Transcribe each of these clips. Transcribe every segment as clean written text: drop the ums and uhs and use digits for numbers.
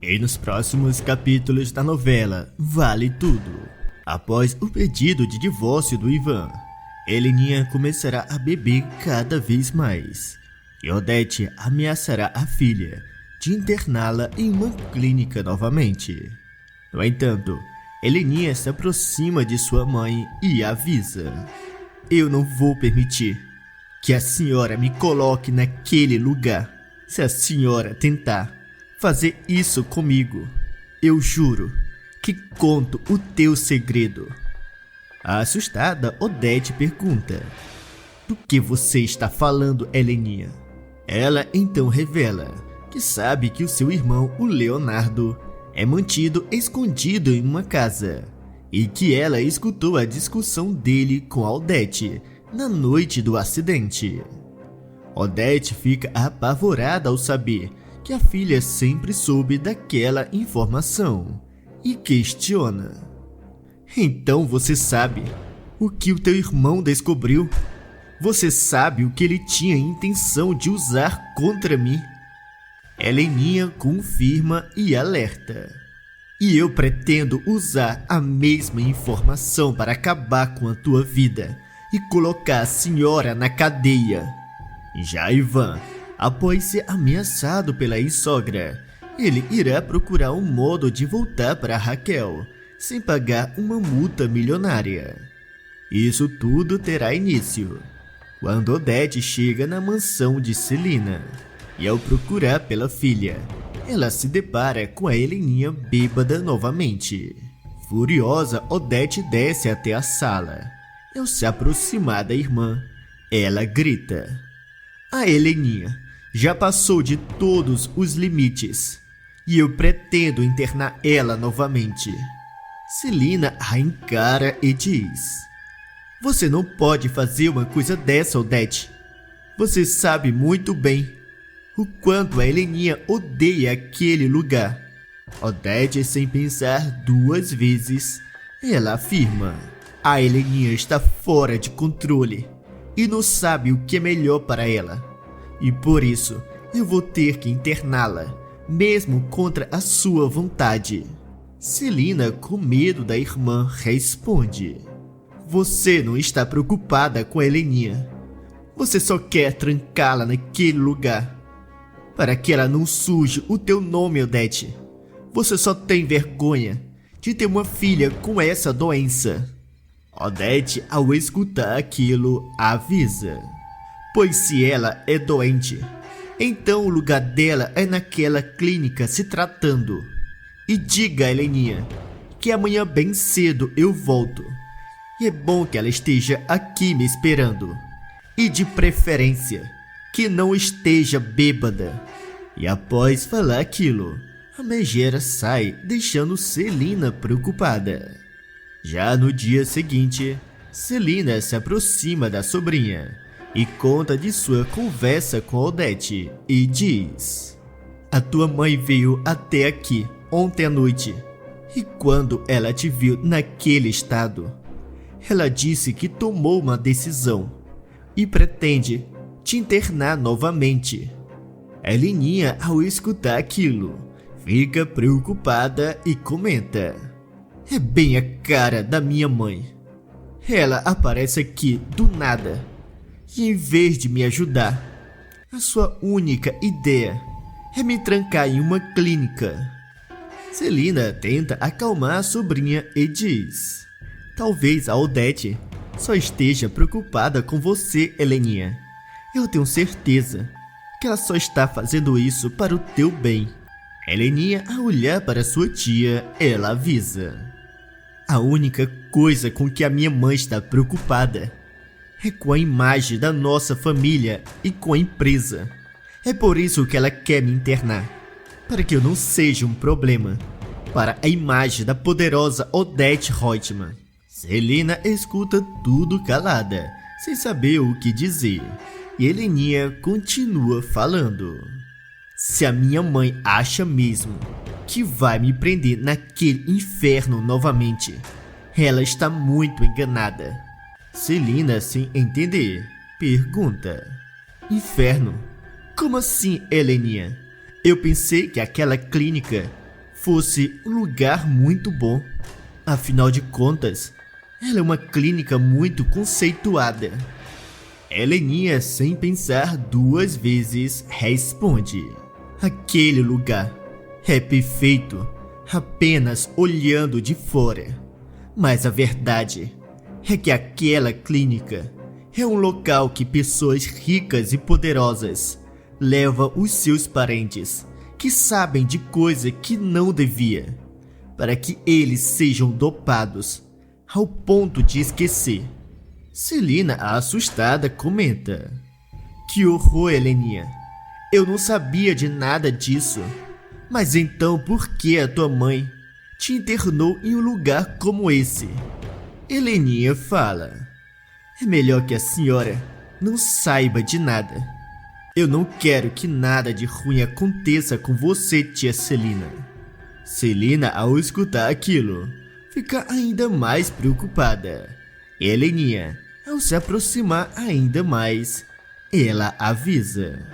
E nos próximos capítulos da novela Vale Tudo, após o pedido de divórcio do Ivan, Heleninha começará a beber cada vez mais. E Odete ameaçará a filha de interná-la em uma clínica novamente. No entanto, Heleninha se aproxima de sua mãe e avisa: "Eu não vou permitir que a senhora me coloque naquele lugar. Se a senhora tentar fazer isso comigo, eu juro que conto o teu segredo." Assustada, Odete pergunta: "Do que você está falando, Heleninha?" Ela então revela que sabe que o seu irmão, o Leonardo, é mantido escondido em uma casa e que ela escutou a discussão dele com Odete na noite do acidente. Odete fica apavorada ao saber que a filha sempre soube daquela informação e questiona: "Então você sabe o que o teu irmão descobriu? Você sabe o que ele tinha intenção de usar contra mim?" Heleninha confirma e alerta: "E eu pretendo usar a mesma informação para acabar com a tua vida e colocar a senhora na cadeia." Já Ivan, após ser ameaçado pela ex-sogra, ele irá procurar um modo de voltar para Raquel sem pagar uma multa milionária. Isso tudo terá início quando Odete chega na mansão de Celina e, ao procurar pela filha, ela se depara com a Heleninha bêbada novamente. Furiosa, Odete desce até a sala e, ao se aproximar da irmã, ela grita: "A Heleninha já passou de todos os limites e eu pretendo internar ela novamente." Celina a encara e diz: "Você não pode fazer uma coisa dessa, Odete. Você sabe muito bem o quanto a Heleninha odeia aquele lugar." Odete, sem pensar duas vezes, ela afirma: "A Heleninha está fora de controle e não sabe o que é melhor para ela. E por isso eu vou ter que interná-la, mesmo contra a sua vontade." Celina, com medo da irmã, responde: "Você não está preocupada com a Heleninha. Você só quer trancá-la naquele lugar para que ela não suje o teu nome, Odete. Você só tem vergonha de ter uma filha com essa doença." Odete, ao escutar aquilo, avisa: "Pois se ela é doente, então o lugar dela é naquela clínica se tratando. E diga a Heleninha que amanhã bem cedo eu volto. E é bom que ela esteja aqui me esperando. E de preferência, que não esteja bêbada." E após falar aquilo, a megera sai, deixando Celina preocupada. Já no dia seguinte, Celina se aproxima da sobrinha e conta de sua conversa com Odete e diz: "A tua mãe veio até aqui ontem à noite e quando ela te viu naquele estado, ela disse que tomou uma decisão e pretende te internar novamente." Heleninha, ao escutar aquilo, fica preocupada e comenta: "É bem a cara da minha mãe. Ela aparece aqui do nada e, em vez de me ajudar, a sua única ideia é me trancar em uma clínica." Celina tenta acalmar a sobrinha e diz: "Talvez a Odete só esteja preocupada com você, Heleninha. Eu tenho certeza que ela só está fazendo isso para o teu bem." Heleninha, ao olhar para sua tia, ela avisa: "A única coisa com que a minha mãe está preocupada é com a imagem da nossa família e com a empresa. É por isso que ela quer me internar, para que eu não seja um problema para a imagem da poderosa Odete Roitman." Celina escuta tudo calada, sem saber o que dizer, e Heleninha continua falando: "Se a minha mãe acha mesmo que vai me prender naquele inferno novamente, ela está muito enganada." Celina, sem entender, pergunta: "Inferno? Como assim, Heleninha? Eu pensei que aquela clínica fosse um lugar muito bom. Afinal de contas, ela é uma clínica muito conceituada. Heleninha, sem pensar duas vezes, responde: aquele lugar é perfeito apenas olhando de fora. Mas a verdade é que aquela clínica é um local que pessoas ricas e poderosas levam os seus parentes que sabem de coisa que não devia, para que eles sejam dopados ao ponto de esquecer. Celina, assustada, comenta: que horror, Heleninha. Eu não sabia de nada disso. Mas então por que a tua mãe te internou em um lugar como esse? Heleninha fala: é melhor que a senhora não saiba de nada. Eu não quero que nada de ruim aconteça com você, tia Celina. Celina, ao escutar aquilo, fica ainda mais preocupada. Heleninha, ao se aproximar ainda mais, ela avisa: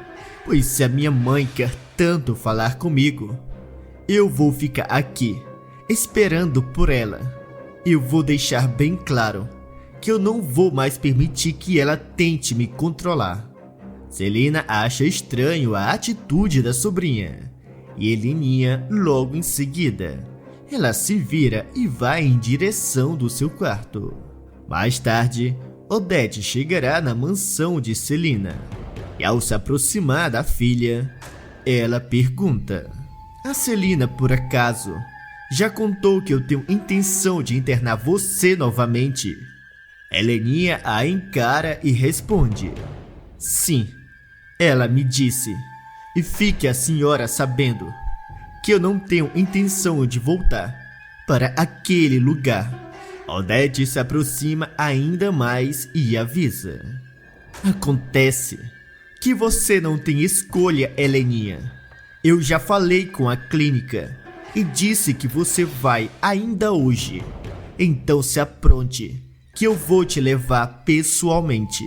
pois se a minha mãe quer tanto falar comigo, eu vou ficar aqui, esperando por ela. Eu vou deixar bem claro que eu não vou mais permitir que ela tente me controlar. Celina acha estranho a atitude da sobrinha, e Heleninha, logo em seguida, ela se vira e vai em direção do seu quarto. Mais tarde, Odete chegará na mansão de Celina, e ao se aproximar da filha, ela pergunta: a Celina, por acaso, já contou que eu tenho intenção de internar você novamente? Heleninha a encara e responde: sim, ela me disse. E fique a senhora sabendo que eu não tenho intenção de voltar para aquele lugar. Odete se aproxima ainda mais e avisa: acontece que você não tem escolha, Heleninha. Eu já falei com a clínica e disse que você vai ainda hoje. Então se apronte, que eu vou te levar pessoalmente.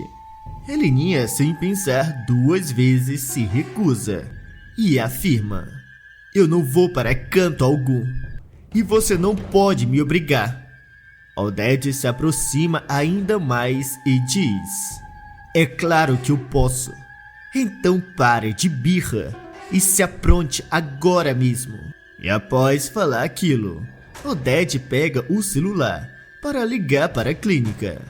Heleninha, sem pensar duas vezes, se recusa e afirma: eu não vou para canto algum, e você não pode me obrigar. Odete se aproxima ainda mais e diz: é claro que eu posso. Então pare de birra e se apronte agora mesmo. E após falar aquilo, Odete pega o celular para ligar para a clínica.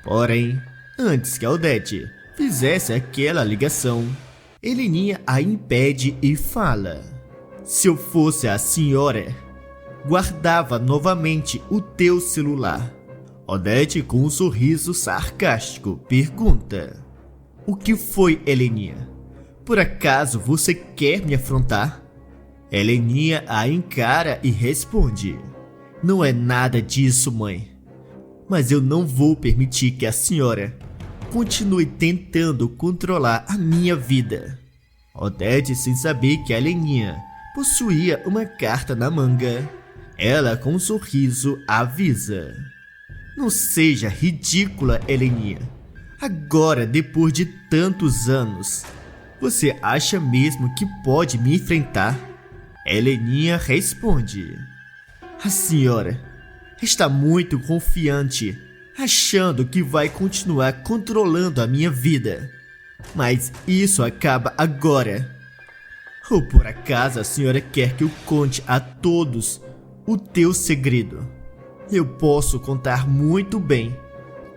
Porém, antes que a Odete fizesse aquela ligação, Heleninha a impede e fala: se eu fosse a senhora, guardava novamente o teu celular. Odete, com um sorriso sarcástico, pergunta: o que foi, Heleninha? Por acaso você quer me afrontar? Heleninha a encara e responde: não é nada disso, mãe. Mas eu não vou permitir que a senhora continue tentando controlar a minha vida. Odete, sem saber que a Heleninha possuía uma carta na manga, ela, com um sorriso, avisa: não seja ridícula, Heleninha. Agora, depois de tantos anos, você acha mesmo que pode me enfrentar? Heleninha responde: a senhora está muito confiante, achando que vai continuar controlando a minha vida. Mas isso acaba agora. Ou por acaso a senhora quer que eu conte a todos o teu segredo? Eu posso contar muito bem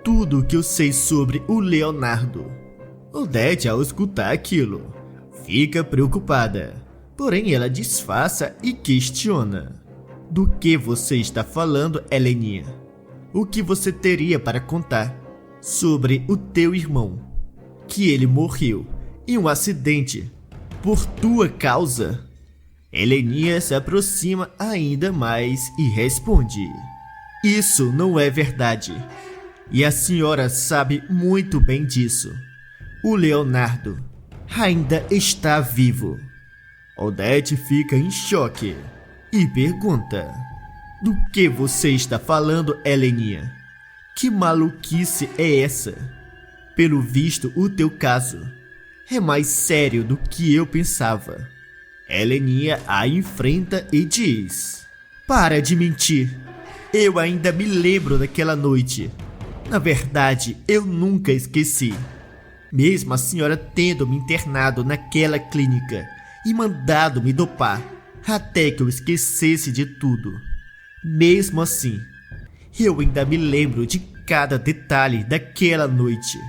tudo o que eu sei sobre o Leonardo. Odete, ao escutar aquilo, fica preocupada. Porém, ela disfarça e questiona: do que você está falando, Heleninha? O que você teria para contar sobre o teu irmão? Que ele morreu em um acidente por tua causa? Heleninha se aproxima ainda mais e responde: isso não é verdade. E a senhora sabe muito bem disso. O Leonardo ainda está vivo. Odete fica em choque e pergunta: do que você está falando, Heleninha? Que maluquice é essa? Pelo visto, o teu caso é mais sério do que eu pensava. Heleninha a enfrenta e diz: para de mentir. Eu ainda me lembro daquela noite. Na verdade, eu nunca esqueci. Mesmo a senhora tendo me internado naquela clínica e mandado me dopar, até que eu esquecesse de tudo. Mesmo assim, eu ainda me lembro de cada detalhe daquela noite.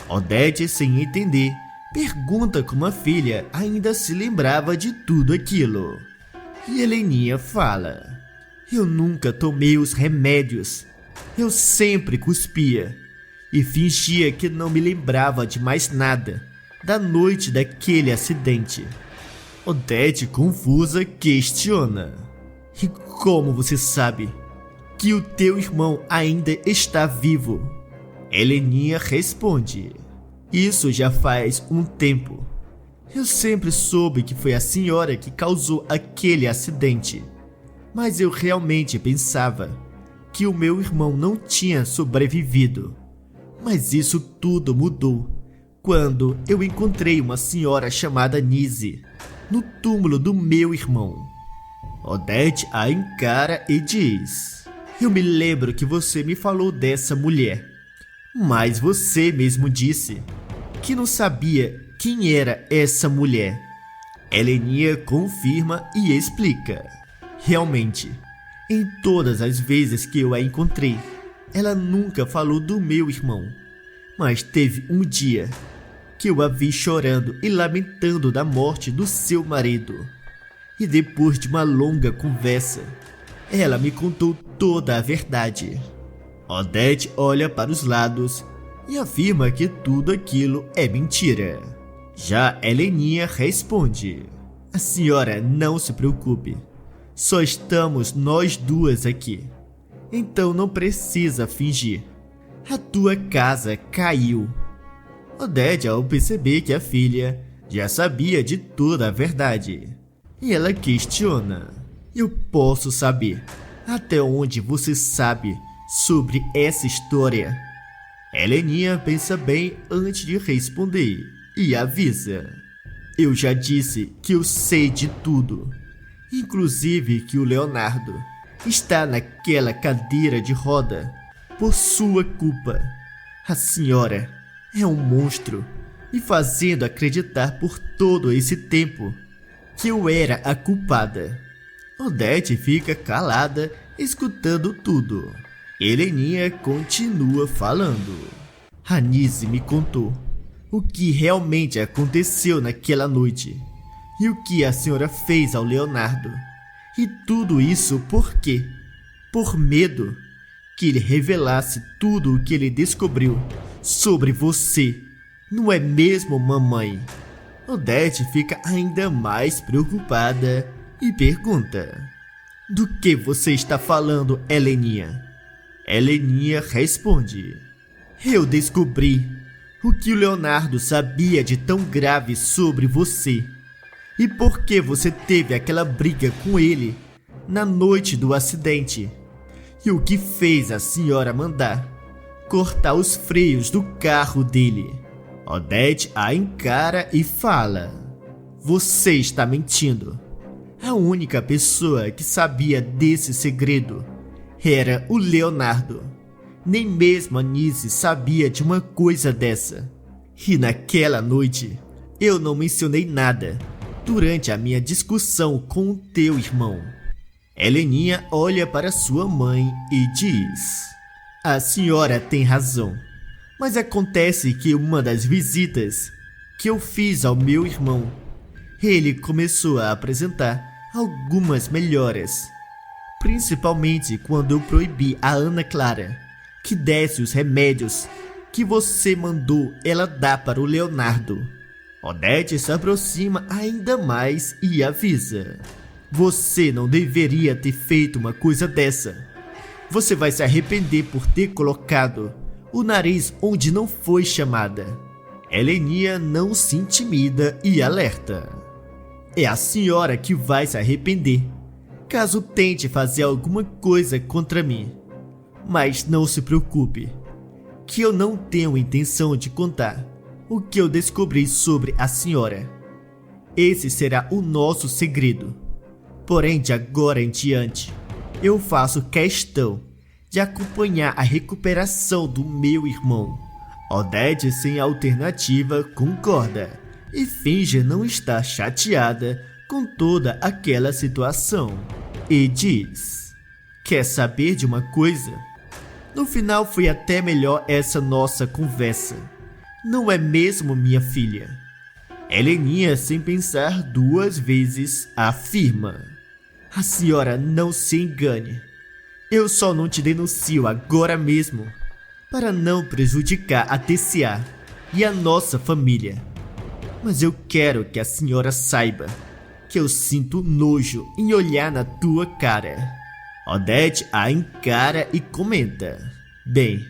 Odete, sem entender, pergunta como a filha ainda se lembrava de tudo aquilo. E Heleninha fala: eu nunca tomei os remédios. Eu sempre cuspia e fingia que não me lembrava de mais nada da noite daquele acidente. Odete, confusa, questiona: e como você sabe que o teu irmão ainda está vivo? Heleninha responde: isso já faz um tempo. Eu sempre soube que foi a senhora que causou aquele acidente, mas eu realmente pensava que o meu irmão não tinha sobrevivido. Mas isso tudo mudou quando eu encontrei uma senhora chamada Nise no túmulo do meu irmão. Odete a encara e diz: eu me lembro que você me falou dessa mulher, mas você mesmo disse que não sabia quem era essa mulher. Heleninha confirma e explica: realmente, em todas as vezes que eu a encontrei, ela nunca falou do meu irmão. Mas teve um dia que eu a vi chorando e lamentando da morte do seu marido. E depois de uma longa conversa, ela me contou toda a verdade. Odete olha para os lados e afirma que tudo aquilo é mentira. Já Heleninha responde: a senhora não se preocupe, só estamos nós duas aqui, então não precisa fingir. A tua casa caiu. Odete, ao perceber que a filha já sabia de toda a verdade, e ela questiona: eu posso saber até onde você sabe sobre essa história? Heleninha pensa bem antes de responder e avisa: eu já disse que eu sei de tudo, inclusive que o Leonardo está naquela cadeira de roda por sua culpa. A senhora é um monstro, me fazendo acreditar por todo esse tempo que eu era a culpada. Odete fica calada, escutando tudo. Heleninha continua falando: a Nise me contou o que realmente aconteceu naquela noite e o que a senhora fez ao Leonardo. E tudo isso por quê? Por medo que ele revelasse tudo o que ele descobriu sobre você. Não é mesmo, mamãe? Odete fica ainda mais preocupada e pergunta: do que você está falando, Heleninha? Heleninha responde: eu descobri o que o Leonardo sabia de tão grave sobre você e por que você teve aquela briga com ele na noite do acidente e o que fez a senhora mandar cortar os freios do carro dele. Odete a encara e fala: você está mentindo. A única pessoa que sabia desse segredo era o Leonardo. Nem mesmo a Nise sabia de uma coisa dessa. E naquela noite, eu não mencionei nada durante a minha discussão com o teu irmão. Heleninha olha para sua mãe e diz: a senhora tem razão, mas acontece que uma das visitas que eu fiz ao meu irmão, ele começou a apresentar algumas melhoras, principalmente quando eu proibi a Ana Clara que desse os remédios que você mandou ela dar para o Leonardo. Odete se aproxima ainda mais e avisa: você não deveria ter feito uma coisa dessa. Você vai se arrepender por ter colocado o nariz onde não foi chamada. Heleninha não se intimida e alerta: é a senhora que vai se arrepender caso tente fazer alguma coisa contra mim. Mas não se preocupe, que eu não tenho intenção de contar o que eu descobri sobre a senhora. esse será o nosso segredo. Porém, de agora em diante, eu faço questão de acompanhar a recuperação do meu irmão. Odete, sem alternativa, concorda e finge não estar chateada com toda aquela situação. E diz: quer saber de uma coisa? No final foi até melhor essa nossa conversa. Não é mesmo, minha filha? Heleninha, sem pensar duas vezes, afirma: a senhora não se engane. Eu só não te denuncio agora mesmo para não prejudicar a TCA e a nossa família. Mas eu quero que a senhora saiba que eu sinto nojo em olhar na tua cara. Odete a encara e comenta: bem,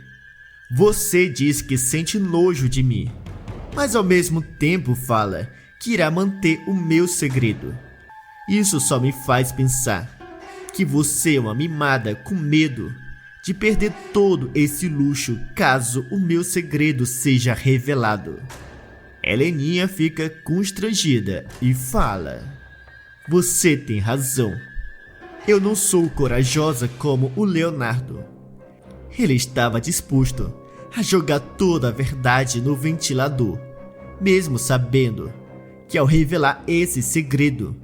você diz que sente nojo de mim, mas ao mesmo tempo fala que irá manter o meu segredo. Isso só me faz pensar que você é uma mimada com medo de perder todo esse luxo caso o meu segredo seja revelado. Heleninha fica constrangida e fala: você tem razão. Eu não sou corajosa como o Leonardo. Ele estava disposto a jogar toda a verdade no ventilador, mesmo sabendo que ao revelar esse segredo,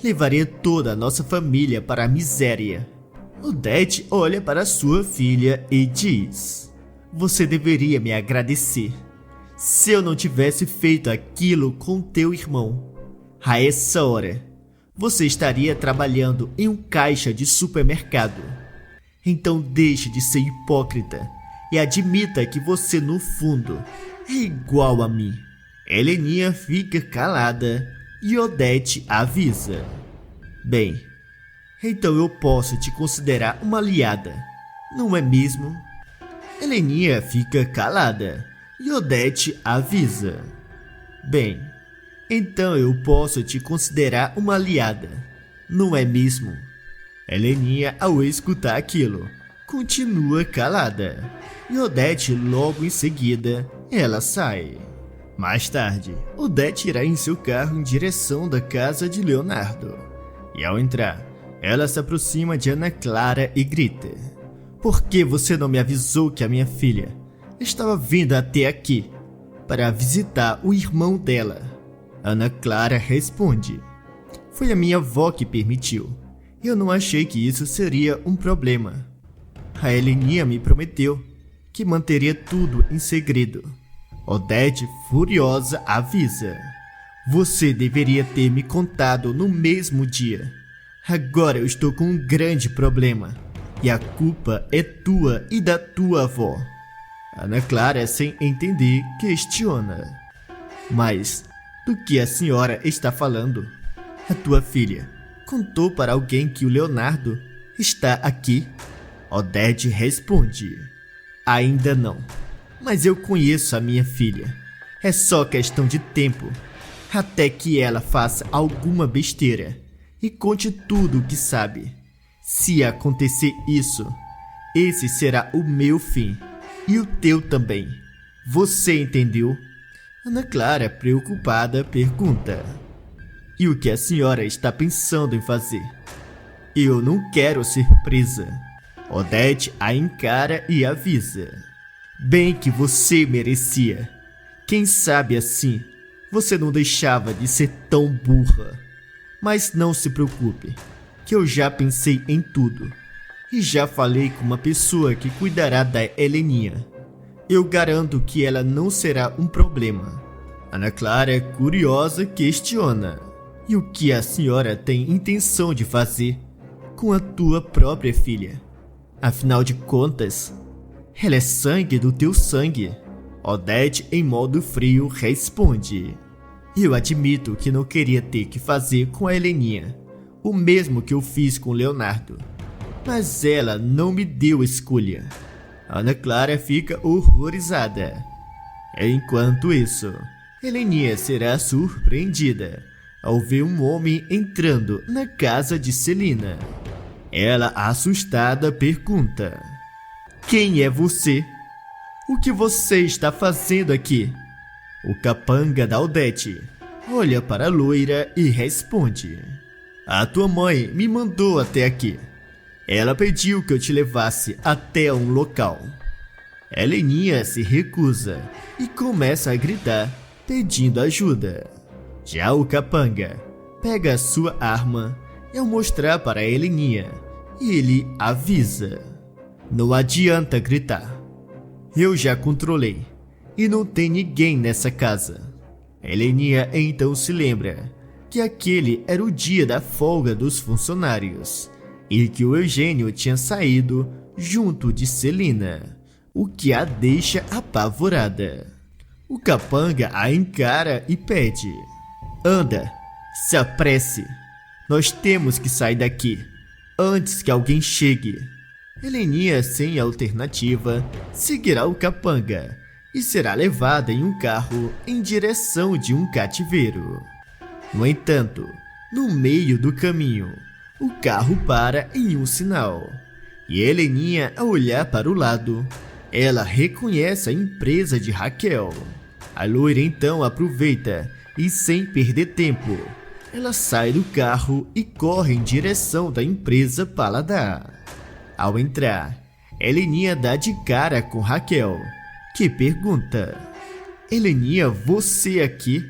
levaria toda a nossa família para a miséria. Odete olha para sua filha e diz: você deveria me agradecer. Se eu não tivesse feito aquilo com teu irmão, a essa hora, você estaria trabalhando em um caixa de supermercado. Então deixe de ser hipócrita e admita que você no fundo é igual a mim. Heleninha fica calada e Odete avisa: bem, então eu posso te considerar uma aliada, não é mesmo? Heleninha fica calada e Odete avisa: bem, então eu posso te considerar uma aliada, não é mesmo? Heleninha, ao escutar aquilo, continua calada e Odete logo em seguida ela sai. Mais tarde, Odete irá em seu carro em direção da casa de Leonardo. E ao entrar, ela se aproxima de Ana Clara e grita: por que você não me avisou que a minha filha estava vindo até aqui para visitar o irmão dela? Ana Clara responde: foi a minha avó que permitiu. Eu não achei que isso seria um problema. A Heleninha me prometeu que manteria tudo em segredo. Odete, furiosa, avisa: você deveria ter me contado no mesmo dia. Agora eu estou com um grande problema e a culpa é tua e da tua avó. Ana Clara, sem entender, questiona: mas do que a senhora está falando? A tua filha contou para alguém que o Leonardo está aqui? Odete responde: ainda não, mas eu conheço a minha filha. É só questão de tempo até que ela faça alguma besteira e conte tudo o que sabe. Se acontecer isso, esse será o meu fim e o teu também. Você entendeu? Ana Clara, preocupada, pergunta: e o que a senhora está pensando em fazer? Eu não quero ser presa. Odete a encara e avisa: bem que você merecia. Quem sabe assim você não deixava de ser tão burra. Mas não se preocupe, que eu já pensei em tudo e já falei com uma pessoa que cuidará da Heleninha. Eu garanto que ela não será um problema. Ana Clara, curiosa, questiona: e o que a senhora tem intenção de fazer com a tua própria filha? Afinal de contas, ela é sangue do teu sangue. Odete, em modo frio, responde: eu admito que não queria ter que fazer com a Heleninha o mesmo que eu fiz com o Leonardo, mas ela não me deu escolha. Ana Clara fica horrorizada. Enquanto isso, Heleninha será surpreendida ao ver um homem entrando na casa de Celina. Ela, assustada, pergunta: quem é você? O que você está fazendo aqui? O capanga da Odete olha para a loira e responde: a tua mãe me mandou até aqui. Ela pediu que eu te levasse até um local. Heleninha se recusa e começa a gritar, pedindo ajuda. Já o capanga pega a sua arma e, ao mostrar para Heleninha, ele avisa: não adianta gritar. Eu já controlei e não tem ninguém nessa casa. Heleninha então se lembra que aquele era o dia da folga dos funcionários e que o Eugênio tinha saído junto de Celina, o que a deixa apavorada. O capanga a encara e pede: anda, se apresse. Nós temos que sair daqui antes que alguém chegue. Heleninha, sem alternativa, seguirá o capanga e será levada em um carro em direção de um cativeiro. No entanto, no meio do caminho, o carro para em um sinal. E Heleninha, ao olhar para o lado, ela reconhece a empresa de Raquel. A loira então aproveita e, sem perder tempo, ela sai do carro e corre em direção da empresa Paladar. Ao entrar, Heleninha dá de cara com Raquel, que pergunta: Heleninha, você aqui?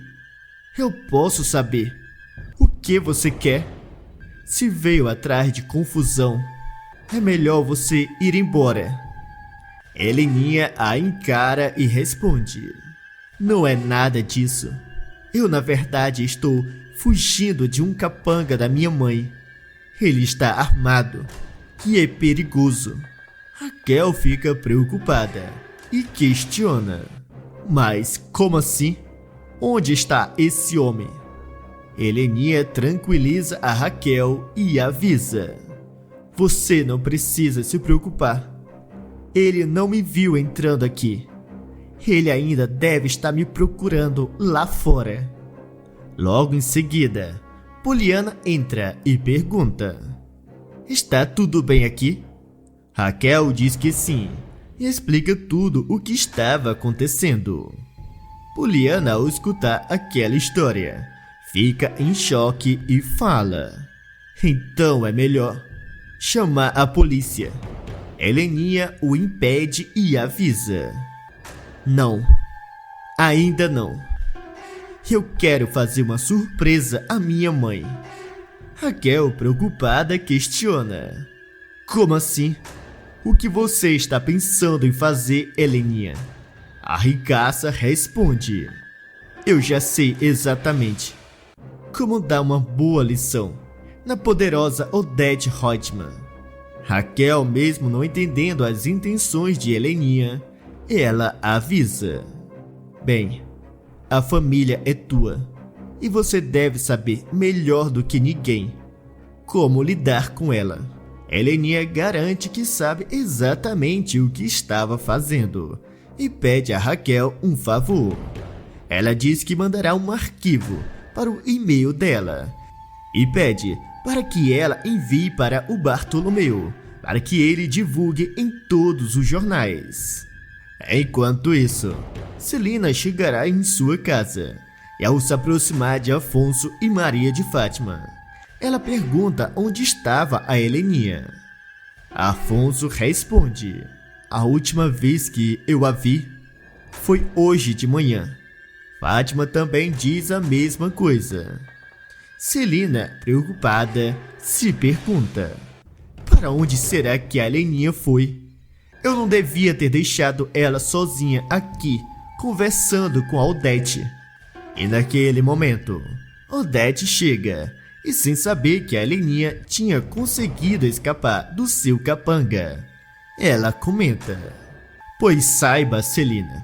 Eu posso saber o que você quer? Se veio atrás de confusão, é melhor você ir embora. Heleninha a encara e responde: não é nada disso. Eu, na verdade, estou fugindo de um capanga da minha mãe. Ele está armado e é perigoso. Raquel fica preocupada e questiona: mas como assim? Onde está esse homem? Heleninha tranquiliza a Raquel e avisa: você não precisa se preocupar. Ele não me viu entrando aqui. Ele ainda deve estar me procurando lá fora. Logo em seguida, Poliana entra e pergunta: está tudo bem aqui? Raquel diz que sim e explica tudo o que estava acontecendo. Poliana, ao escutar aquela história, fica em choque e fala: então é melhor chamar a polícia. Heleninha o impede e avisa: não, ainda não. Eu quero fazer uma surpresa à minha mãe. Raquel, preocupada, questiona: como assim? O que você está pensando em fazer, Heleninha? A ricaça responde: eu já sei exatamente como dar uma boa lição na poderosa Odete Reutemann. Raquel, mesmo não entendendo as intenções de Heleninha, ela avisa: bem, a família é tua e você deve saber melhor do que ninguém como lidar com ela. Heleninha garante que sabe exatamente o que estava fazendo e pede a Raquel um favor. Ela diz que mandará um arquivo para o e-mail dela e pede para que ela envie para o Bartolomeu, para que ele divulgue em todos os jornais. Enquanto isso, Celina chegará em sua casa e, ao se aproximar de Afonso e Maria de Fátima, ela pergunta onde estava a Heleninha. Afonso responde: a última vez que eu a vi foi hoje de manhã. Fátima também diz a mesma coisa. Celina, preocupada, se pergunta: para onde será que a Heleninha foi? Eu não devia ter deixado ela sozinha aqui, conversando com a Odete. E naquele momento, Odete chega e, sem saber que a Heleninha tinha conseguido escapar do seu capanga, ela comenta: pois saiba, Celina,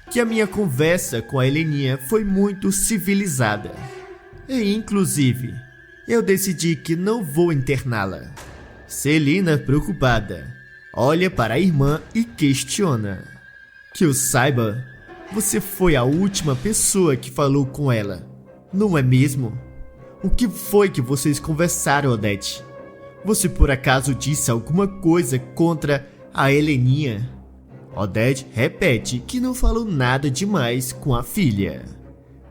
que a minha conversa com a Heleninha foi muito civilizada. E, inclusive, eu decidi que não vou interná-la. Celina, preocupada, olha para a irmã e questiona: que eu saiba, você foi a última pessoa que falou com ela, não é mesmo? O que foi que vocês conversaram, Odete? Você por acaso disse alguma coisa contra a Heleninha? Odete repete que não falou nada demais com a filha.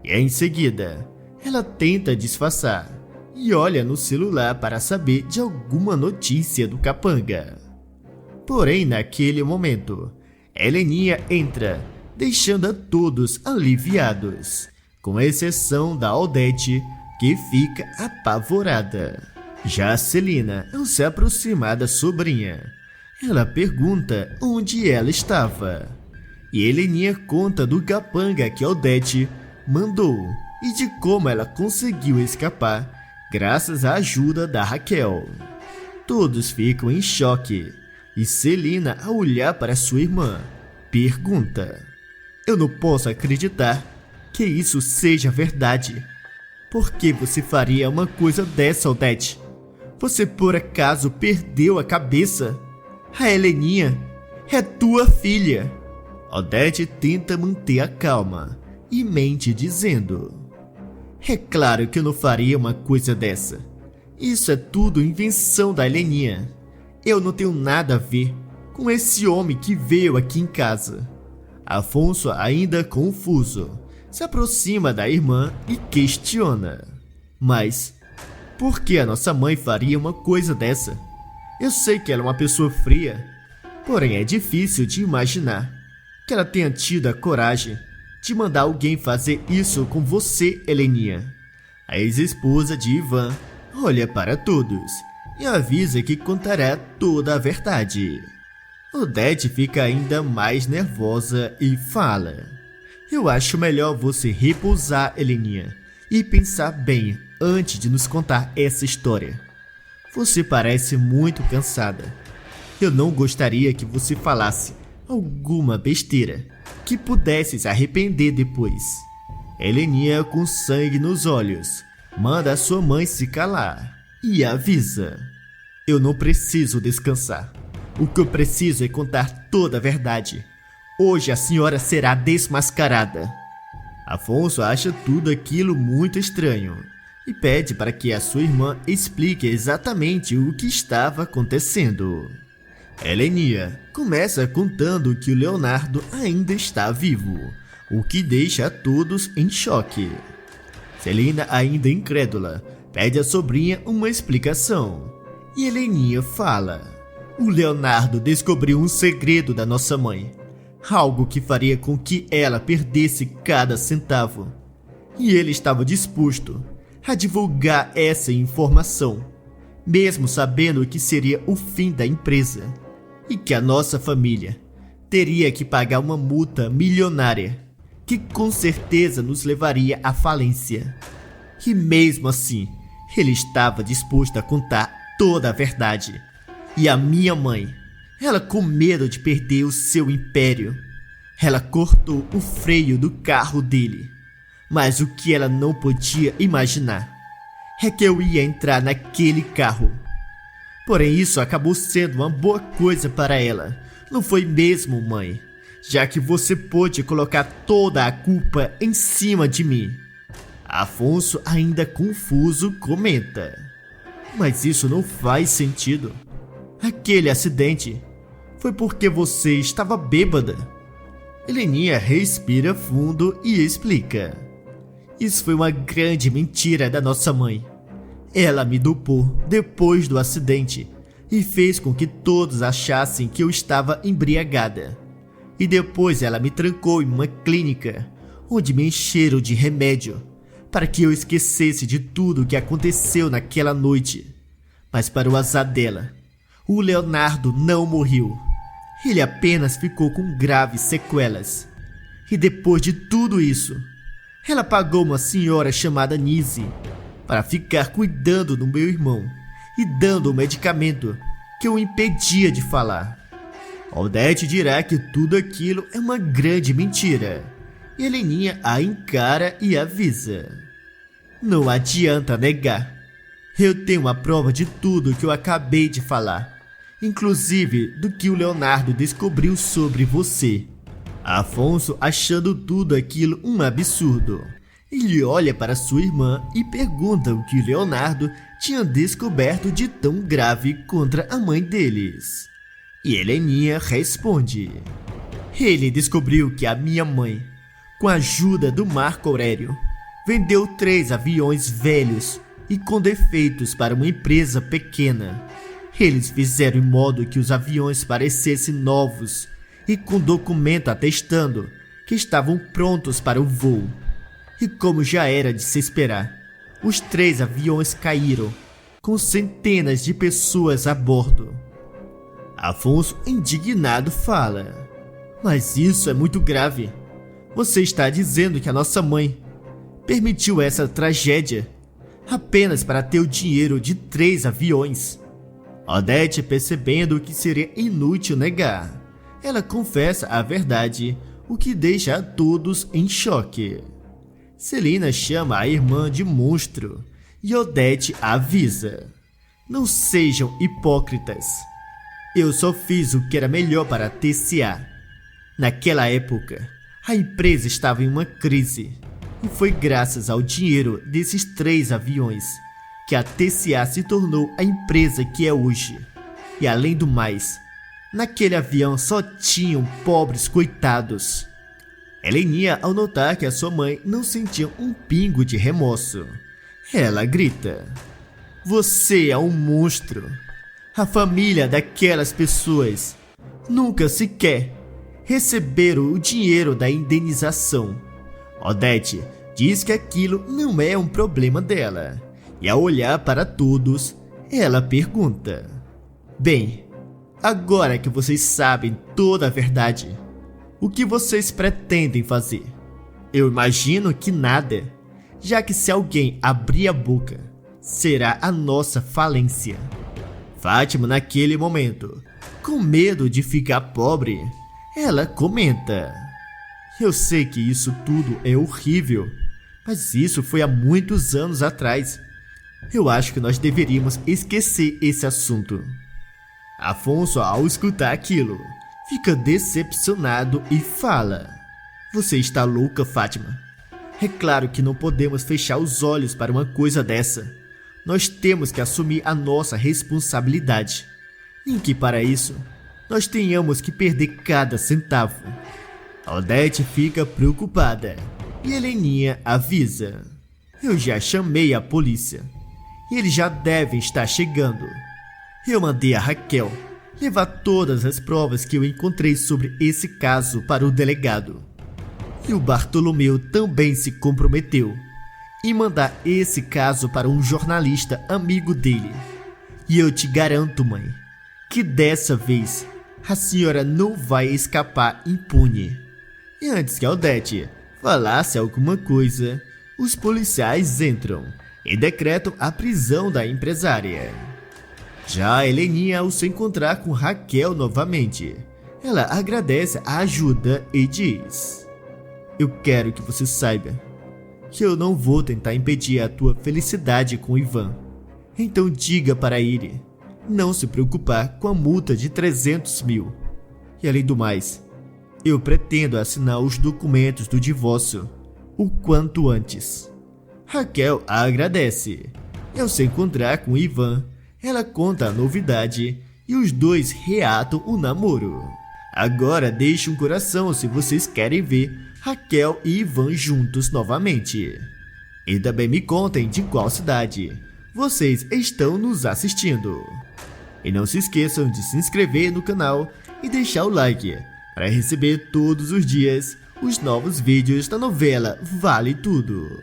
E em seguida, ela tenta disfarçar e olha no celular para saber de alguma notícia do capanga. Porém, naquele momento, Heleninha entra, deixando a todos aliviados, com exceção da Odete, que fica apavorada. Já a Celina, ao se aproximar da sobrinha, ela pergunta onde ela estava. E Heleninha conta do capanga que Odete mandou e de como ela conseguiu escapar graças à ajuda da Raquel. Todos ficam em choque e Celina, ao olhar para sua irmã, pergunta: "Eu não posso acreditar que isso seja verdade. Por que você faria uma coisa dessa, Odete? Você por acaso perdeu a cabeça? A Heleninha é tua filha." Odete tenta manter a calma e mente dizendo: "É claro que eu não faria uma coisa dessa. Isso é tudo invenção da Heleninha. Eu não tenho nada a ver com esse homem que veio aqui em casa." Afonso, ainda confuso, se aproxima da irmã e questiona: "Mas por que a nossa mãe faria uma coisa dessa? Eu sei que ela é uma pessoa fria, porém é difícil de imaginar que ela tenha tido a coragem de mandar alguém fazer isso com você, Heleninha." A ex-esposa de Ivan olha para todos e avisa que contará toda a verdade. Odete fica ainda mais nervosa e fala: "Eu acho melhor você repousar, Heleninha, e pensar bem antes de nos contar essa história. Você parece muito cansada. Eu não gostaria que você falasse alguma besteira que pudesse se arrepender depois." Heleninha, com sangue nos olhos, manda a sua mãe se calar e avisa: "Eu não preciso descansar. O que eu preciso é contar toda a verdade. Hoje a senhora será desmascarada." Afonso acha tudo aquilo muito estranho e pede para que a sua irmã explique exatamente o que estava acontecendo. Heleninha começa contando que o Leonardo ainda está vivo, o que deixa a todos em choque. Celina, ainda incrédula, pede à sobrinha uma explicação. E Heleninha fala: "O Leonardo descobriu um segredo da nossa mãe, algo que faria com que ela perdesse cada centavo. E ele estava disposto a divulgar essa informação, mesmo sabendo que seria o fim da empresa e que a nossa família teria que pagar uma multa milionária que com certeza nos levaria à falência. E mesmo assim, ele estava disposto a contar toda a verdade. E a minha mãe, ela com medo de perder o seu império, ela cortou o freio do carro dele. Mas o que ela não podia imaginar é que eu ia entrar naquele carro. Porém, isso acabou sendo uma boa coisa para ela, não foi mesmo, mãe? Já que você pôde colocar toda a culpa em cima de mim." Afonso, ainda confuso, comenta: "Mas isso não faz sentido. Aquele acidente foi porque você estava bêbada." Heleninha respira fundo e explica: "Isso foi uma grande mentira da nossa mãe. Ela me dopou depois do acidente e fez com que todos achassem que eu estava embriagada. E depois ela me trancou em uma clínica, onde me encheram de remédio, para que eu esquecesse de tudo o que aconteceu naquela noite. Mas para o azar dela, o Leonardo não morreu. Ele apenas ficou com graves sequelas. E depois de tudo isso, ela pagou uma senhora chamada Nise para ficar cuidando do meu irmão e dando o medicamento que o impedia de falar." Odete dirá que tudo aquilo é uma grande mentira. E Heleninha a encara e avisa: "Não adianta negar. Eu tenho a prova de tudo que eu acabei de falar, inclusive do que o Leonardo descobriu sobre você." Afonso, achando tudo aquilo um absurdo, ele olha para sua irmã e pergunta o que Leonardo tinha descoberto de tão grave contra a mãe deles. E Heleninha responde: "Ele descobriu que a minha mãe, com a ajuda do Marco Aurélio, vendeu 3 aviões velhos e com defeitos para uma empresa pequena. Eles fizeram em modo que os aviões parecessem novos e com documento atestando que estavam prontos para o voo. E como já era de se esperar, os 3 aviões caíram, com centenas de pessoas a bordo. Afonso, indignado, fala: "Mas isso é muito grave. Você está dizendo que a nossa mãe permitiu essa tragédia apenas para ter o dinheiro de 3 aviões?" Odete, percebendo que seria inútil negar, ela confessa a verdade, o que deixa a todos em choque. Celina chama a irmã de monstro e Odete avisa: "Não sejam hipócritas. Eu só fiz o que era melhor para a TCA. Naquela época, a empresa estava em uma crise e foi graças ao dinheiro desses 3 aviões que a TCA se tornou a empresa que é hoje. E além do mais, naquele avião só tinham pobres coitados." Heleninha, ao notar que a sua mãe não sentia um pingo de remorso, ela grita: "Você é um monstro. A família daquelas pessoas nunca sequer receberam o dinheiro da indenização." Odete diz que aquilo não é um problema dela, e ao olhar para todos, ela pergunta: "Bem, agora que vocês sabem toda a verdade, o que vocês pretendem fazer?" "Eu imagino que nada, já que se alguém abrir a boca, será a nossa falência." Fátima, naquele momento, com medo de ficar pobre, ela comenta: "Eu sei que isso tudo é horrível, mas isso foi há muitos anos atrás. Eu acho que nós deveríamos esquecer esse assunto." Afonso, ao escutar aquilo, fica decepcionado e fala: "Você está louca, Fátima? É claro que não podemos fechar os olhos para uma coisa dessa. Nós temos que assumir a nossa responsabilidade, nem que para isso nós tenhamos que perder cada centavo." Odete fica preocupada e Heleninha avisa: "Eu já chamei a polícia e eles já devem estar chegando. Eu mandei a Raquel levar todas as provas que eu encontrei sobre esse caso para o delegado. E o Bartolomeu também se comprometeu em mandar esse caso para um jornalista amigo dele. E eu te garanto, mãe, que dessa vez a senhora não vai escapar impune." E antes que a Odete falasse alguma coisa, os policiais entram e decretam a prisão da empresária. Já a Heleninha, ao se encontrar com Raquel novamente, ela agradece a ajuda e diz: "Eu quero que você saiba que eu não vou tentar impedir a tua felicidade com Ivan. Então diga para ele não se preocupar com a multa de 300 mil. E além do mais, eu pretendo assinar os documentos do divórcio o quanto antes." Raquel agradece. Ao se encontrar com Ivan, ela conta a novidade e os dois reatam o namoro. Agora deixe um coração se vocês querem ver Raquel e Ivan juntos novamente. E também me contem de qual cidade vocês estão nos assistindo. E não se esqueçam de se inscrever no canal e deixar o like para receber todos os dias os novos vídeos da novela Vale Tudo.